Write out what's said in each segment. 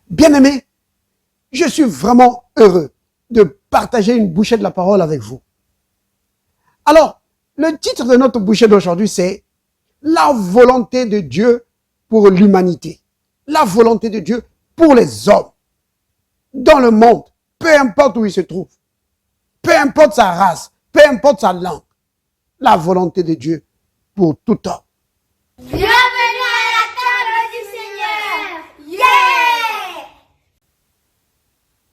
Bien-aimés, je suis vraiment heureux de partager une bouchée de la parole avec vous. Alors, le titre de notre bouchée d'aujourd'hui, c'est « La volonté de Dieu pour l'humanité ». La volonté de Dieu pour les hommes. Dans le monde, peu importe où il se trouve, peu importe sa race, peu importe sa langue, la volonté de Dieu pour tout homme. Bienvenue à la table du Seigneur. Yeah!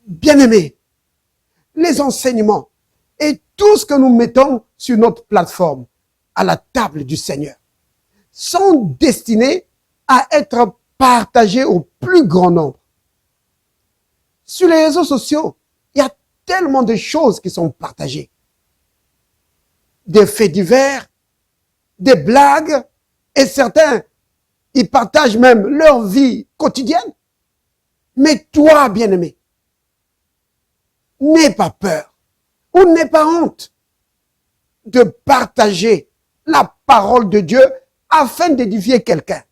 Bien-aimés, les enseignements et tout ce que nous mettons sur notre plateforme à la table du Seigneur sont destinés à être partagés au plus grand nombre. Sur les réseaux sociaux, il y a tellement de choses qui sont partagées. Des faits divers, des blagues, et certains, ils partagent même leur vie quotidienne. Mais toi, bien-aimé, n'aie pas peur ou n'aie pas honte de partager la parole de Dieu afin d'édifier quelqu'un.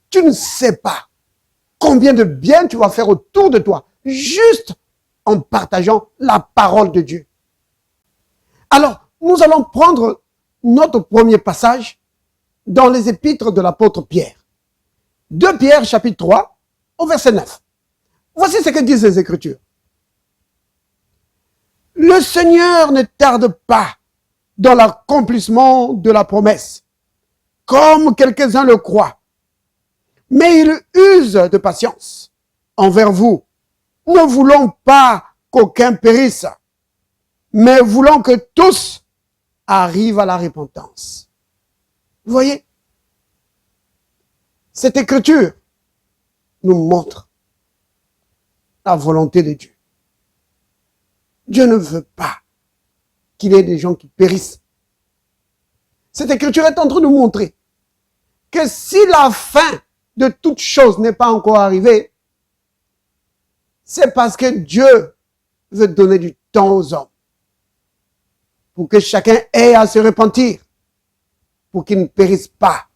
Tu ne sais pas combien de bien tu vas faire autour de toi, juste en partageant la parole de Dieu. Alors, nous allons prendre notre premier passage dans les épîtres de l'apôtre Pierre. 2 Pierre, chapitre 3, au verset 9. Voici ce que disent les Écritures. Le Seigneur ne tarde pas dans l'accomplissement de la promesse, comme quelques-uns le croient, mais il use de patience envers vous, ne voulant pas qu'aucun périsse, mais voulant que tous arrivent à la repentance. Vous voyez, cette écriture nous montre la volonté de Dieu. Dieu ne veut pas qu'il y ait des gens qui périssent. Cette écriture est en train de nous montrer que si la fin de toute chose n'est pas encore arrivée, c'est parce que Dieu veut donner du temps aux hommes pour que chacun ait à se repentir, pour qu'il ne périsse pas.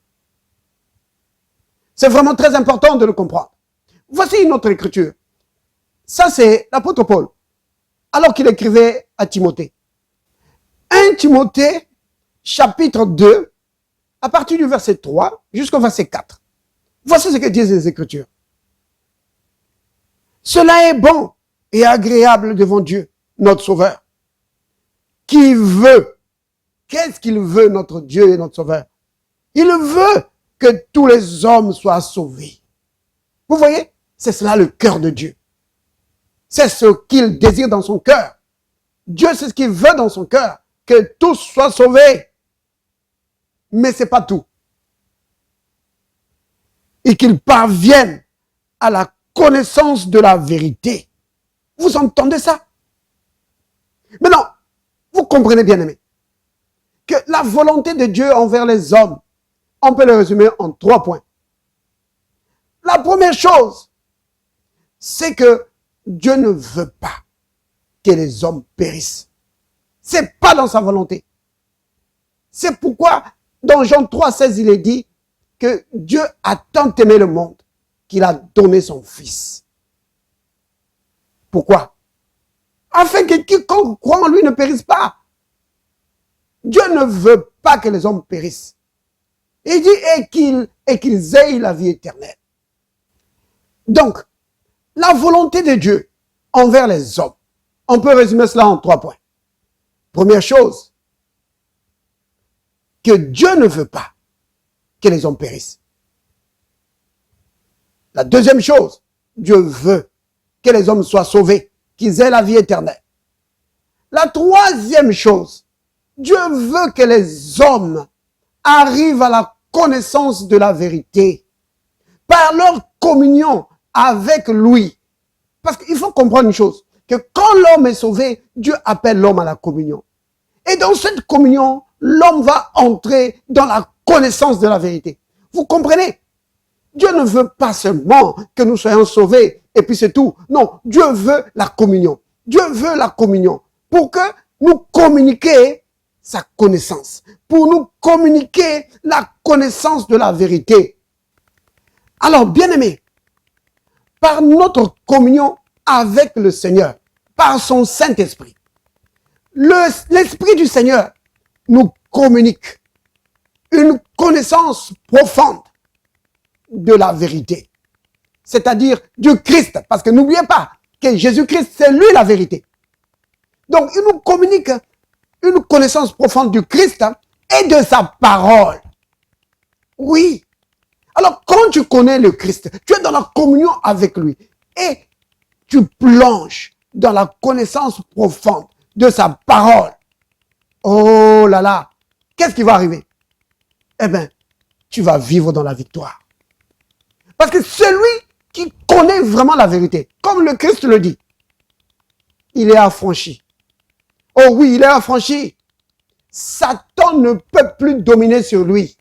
C'est vraiment très important de le comprendre. Voici une autre écriture. Ça, c'est l'apôtre Paul, alors qu'il écrivait à Timothée. 1 Timothée, chapitre 2, à partir du verset 3 jusqu'au verset 4. Voici ce que disent les Écritures. Cela est bon et agréable devant Dieu, notre Sauveur, qui veut. Qu'est-ce qu'il veut, notre Dieu et notre Sauveur? Il veut que tous les hommes soient sauvés. Vous voyez, c'est cela le cœur de Dieu. C'est ce qu'il désire dans son cœur. Dieu, c'est ce qu'il veut dans son cœur, que tous soient sauvés. Mais ce n'est pas tout. Et qu'ils parviennent à la connaissance de la vérité. Vous entendez ça? Maintenant, vous comprenez bien, aimé, que la volonté de Dieu envers les hommes, on peut le résumer en 3 points. La première chose, c'est que Dieu ne veut pas que les hommes périssent. C'est pas dans sa volonté. C'est pourquoi, dans Jean 3,16, il est dit que Dieu a tant aimé le monde qu'il a donné son Fils. Pourquoi? Afin que quiconque croit en lui ne périsse pas. Dieu ne veut pas que les hommes périssent. Il dit et qu'ils aient la vie éternelle. Donc, la volonté de Dieu envers les hommes, on peut résumer cela en 3 points. Première chose, que Dieu ne veut pas que les hommes périssent. La deuxième chose, Dieu veut que les hommes soient sauvés, qu'ils aient la vie éternelle. La troisième chose, Dieu veut que les hommes arrivent à la connaissance de la vérité par leur communion avec lui. Parce qu'il faut comprendre une chose, que quand l'homme est sauvé, Dieu appelle l'homme à la communion. Et dans cette communion, l'homme va entrer dans la connaissance de la vérité. Vous comprenez? Dieu ne veut pas seulement que nous soyons sauvés et puis c'est tout. Non, Dieu veut la communion. Dieu veut la communion pour que nous communiquions sa connaissance, pour nous communiquer la connaissance de la vérité. Alors, bien-aimés, par notre communion avec le Seigneur, par son Saint-Esprit. L'Esprit du Seigneur nous communique une connaissance profonde de la vérité, c'est-à-dire du Christ, parce que n'oubliez pas que Jésus-Christ, c'est lui la vérité. Donc, il nous communique une connaissance profonde du Christ et de sa parole. Oui. Alors, quand tu connais le Christ, tu es dans la communion avec lui et tu plonges dans la connaissance profonde de sa parole. Oh là là, qu'est-ce qui va arriver? Eh bien, tu vas vivre dans la victoire. Parce que celui qui connaît vraiment la vérité, comme le Christ le dit, il est affranchi. Oh oui, il est affranchi. Satan ne peut plus dominer sur lui.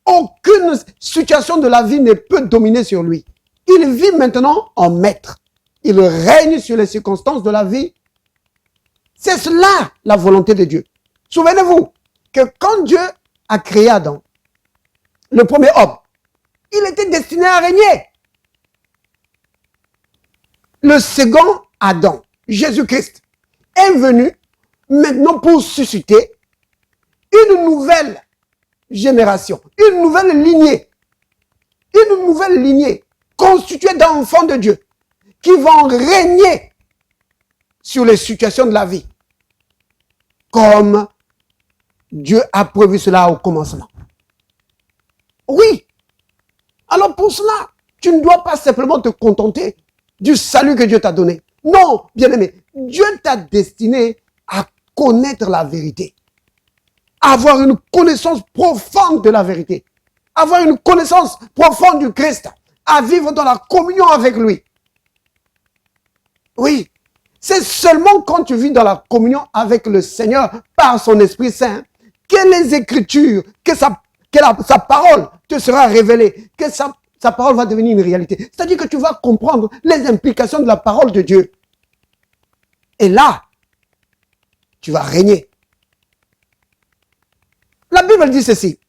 Aucune situation de la vie ne peut dominer sur lui. Il vit maintenant en maître. Il règne sur les circonstances de la vie. C'est cela la volonté de Dieu. Souvenez-vous que quand Dieu a créé Adam, le premier homme, il était destiné à régner. Le second Adam, Jésus-Christ, est venu maintenant pour susciter une nouvelle génération, une nouvelle lignée constituée d'enfants de Dieu qui vont régner sur les situations de la vie comme Dieu a prévu cela au commencement. Oui. Alors pour cela, tu ne dois pas simplement te contenter du salut que Dieu t'a donné. Non, bien-aimé, Dieu t'a destiné à connaître la vérité, à avoir une connaissance profonde de la vérité, avoir une connaissance profonde du Christ, à vivre dans la communion avec lui. Oui, c'est seulement quand tu vis dans la communion avec le Seigneur par son Esprit Saint que les Écritures, que sa parole te sera révélée, que sa parole va devenir une réalité. C'est-à-dire que tu vas comprendre les implications de la parole de Dieu. Et là, tu vas régner. La Bible dit ceci.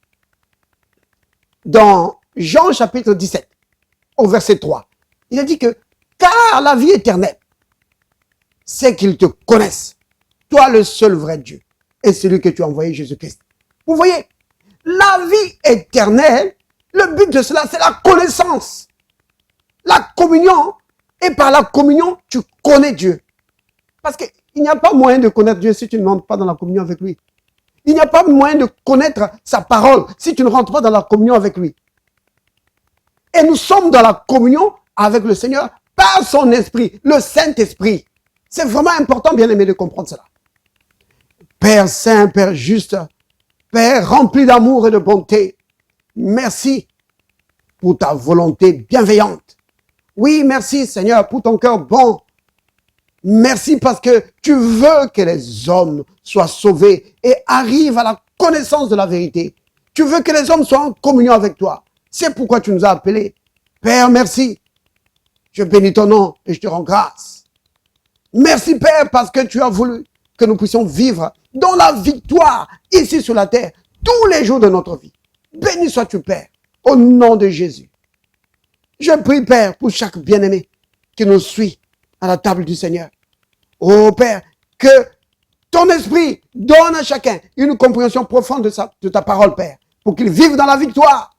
Dans Jean chapitre 17, au verset 3, il a dit que « Car la vie éternelle, c'est qu'ils te connaissent, toi le seul vrai Dieu, et celui que tu as envoyé, Jésus-Christ. » Vous voyez, la vie éternelle, le but de cela, c'est la connaissance. La communion, et par la communion, tu connais Dieu. Parce qu'il n'y a pas moyen de connaître Dieu si tu ne rentres pas dans la communion avec lui. Il n'y a pas moyen de connaître sa parole si tu ne rentres pas dans la communion avec lui. Et nous sommes dans la communion avec le Seigneur par son esprit, le Saint-Esprit. C'est vraiment important, bien aimé, de comprendre cela. Père Saint, Père juste, Père rempli d'amour et de bonté, merci pour ta volonté bienveillante. Oui, merci Seigneur pour ton cœur bon. Merci parce que tu veux que les hommes soient sauvés et arrivent à la connaissance de la vérité. Tu veux que les hommes soient en communion avec toi. C'est pourquoi tu nous as appelés. Père, merci. Je bénis ton nom et je te rends grâce. Merci Père parce que tu as voulu que nous puissions vivre dans la victoire ici sur la terre tous les jours de notre vie. Béni sois-tu Père, au nom de Jésus. Je prie Père pour chaque bien-aimé qui nous suit à la table du Seigneur. Oh Père, que ton esprit donne à chacun une compréhension profonde de ta parole, Père, pour qu'ils vivent dans la victoire.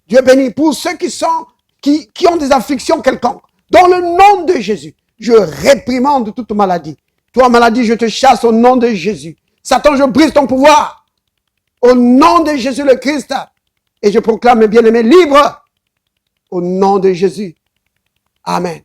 Dieu béni pour ceux qui ont des afflictions quelconques. Dans le nom de Jésus, je réprimande toute maladie. Toi, maladie, je te chasse au nom de Jésus. Satan, je brise ton pouvoir. Au nom de Jésus le Christ. Et je proclame mes bien-aimés libres. Au nom de Jésus. Amen.